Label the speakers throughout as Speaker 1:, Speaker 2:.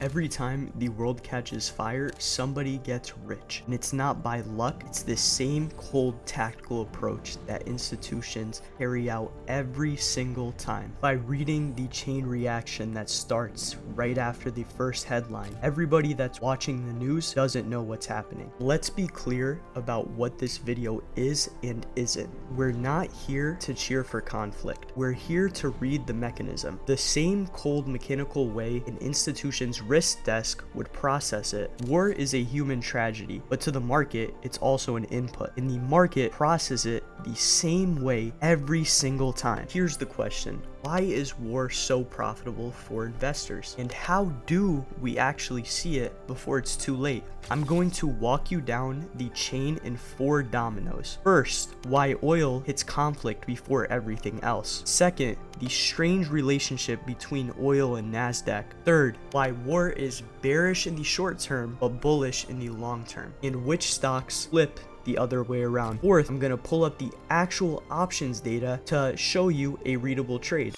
Speaker 1: Every time the world catches fire, somebody gets rich. And it's not by luck, it's the same cold tactical approach that institutions carry out every single time. By reading the chain reaction that starts right after the first headline, everybody that's watching the news doesn't know what's happening. Let's be clear about what this video is and isn't. We're not here to cheer for conflict. We're here to read the mechanism. The same cold mechanical way an institution's risk desk would process it. War is a human tragedy, but to the market, it's also an input, and the market processes it the same way every single time. Here's the question: why is war so profitable for investors? And how do we actually see it before it's too late? I'm going to walk you down the chain in 4 dominoes. First, why oil hits conflict before everything else. Second, the strange relationship between oil and NASDAQ. Third, why war is bearish in the short term but bullish in the long term, and which stocks flip the other way around. Fourth, I'm going to pull up the actual options data to show you a readable trade.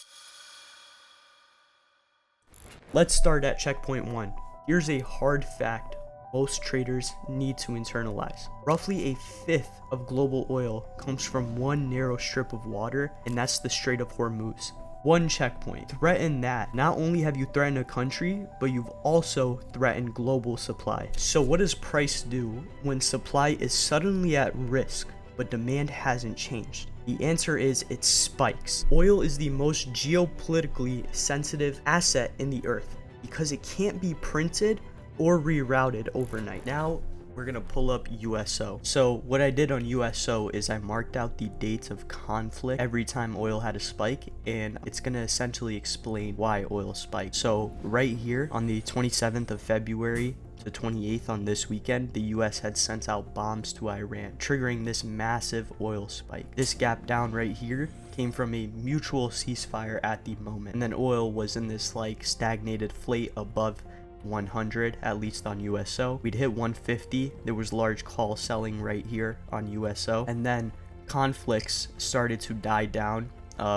Speaker 1: Let's start at checkpoint 1. Here's a hard fact most traders need to internalize. Roughly a fifth of global oil comes from one narrow strip of water, and that's the Strait of Hormuz. One checkpoint. Threaten that. Not only have you threatened a country, but you've also threatened global supply. So what does price do when supply is suddenly at risk, but demand hasn't changed? The answer is it spikes. Oil is the most geopolitically sensitive asset in the earth because it can't be printed or rerouted overnight. Now we're gonna pull up USO. So what I did on USO is I marked out the dates of conflict every time oil had a spike, and it's gonna essentially explain why oil spiked. So right here on the 27th of February to 28th on this weekend, the US had sent out bombs to Iran, triggering this massive oil spike. This gap down right here came from a mutual ceasefire at the moment, and then oil was in this like stagnated flight above 100, at least on USO. We'd hit 150. There was large call selling right here on USO, and then conflicts started to die down.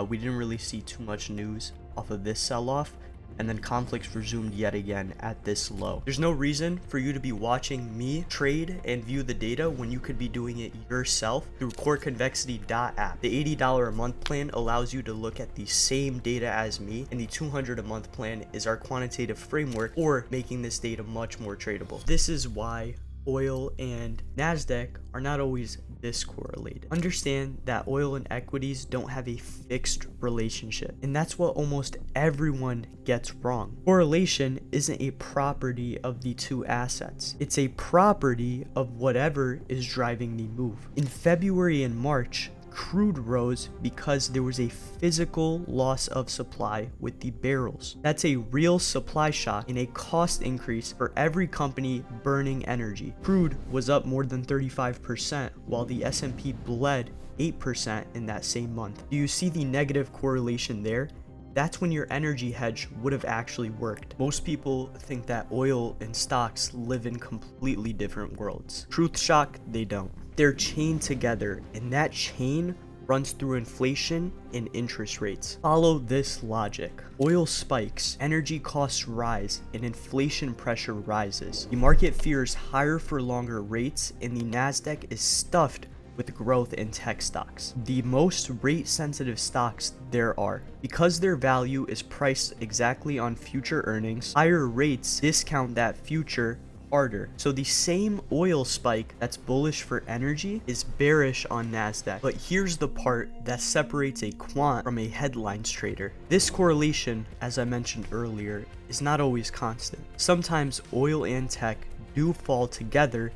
Speaker 1: We didn't really see too much news off of this sell-off, and then conflicts resumed yet again at this low. There's no reason for you to be watching me trade and view the data when you could be doing it yourself through Convexity app. The $80 a month plan allows you to look at the same data as me, and the $200 a month plan is our quantitative framework for making this data much more tradable. This is why oil and NASDAQ are not always this correlated. Understand that oil and equities don't have a fixed relationship, and that's what almost everyone gets wrong. Correlation isn't a property of the two assets. It's a property of whatever is driving the move. In February and March, crude rose because there was a physical loss of supply with the barrels. That's a real supply shock and a cost increase for every company burning energy. Crude was up more than 35%, while the S&P bled 8% in that same month. Do you see the negative correlation there? That's when your energy hedge would have actually worked. Most people think that oil and stocks live in completely different worlds. Truth shock, they don't. They're chained together, and that chain runs through inflation and interest rates. Follow this logic. Oil spikes, energy costs rise, and inflation pressure rises. The market fears higher for longer rates, and the NASDAQ is stuffed with growth in tech stocks, the most rate sensitive stocks there are. Because their value is priced exactly on future earnings, higher rates discount that future harder. So the same oil spike that's bullish for energy is bearish on NASDAQ. But here's the part that separates a quant from a headlines trader. This correlation, as I mentioned earlier, is not always constant. Sometimes oil and tech do fall together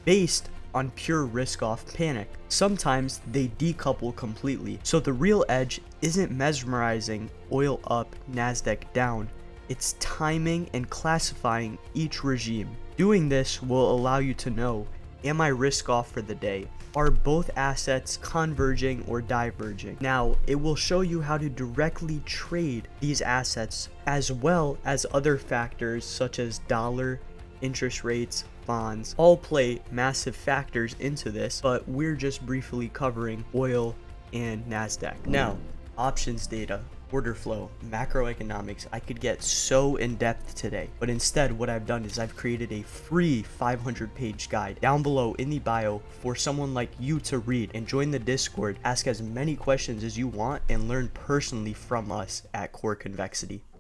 Speaker 1: based on pure risk-off panic. Sometimes they decouple completely. So the real edge isn't mesmerizing oil up, NASDAQ down. It's timing and classifying each regime. Doing this will allow you to know, am I risk-off for the day? Are both assets converging or diverging? Now, it will show you how to directly trade these assets, as well as other factors such as dollar, interest rates, bonds, all play massive factors into this, but we're just briefly covering oil and NASDAQ. Now, options data. order flow, macroeconomics. I could get so in depth today, but instead what I've done is I've created a free 500-page guide down below in the bio for someone like you to read, and join the Discord, ask as many questions as you want, and learn personally from us at Core Convexity.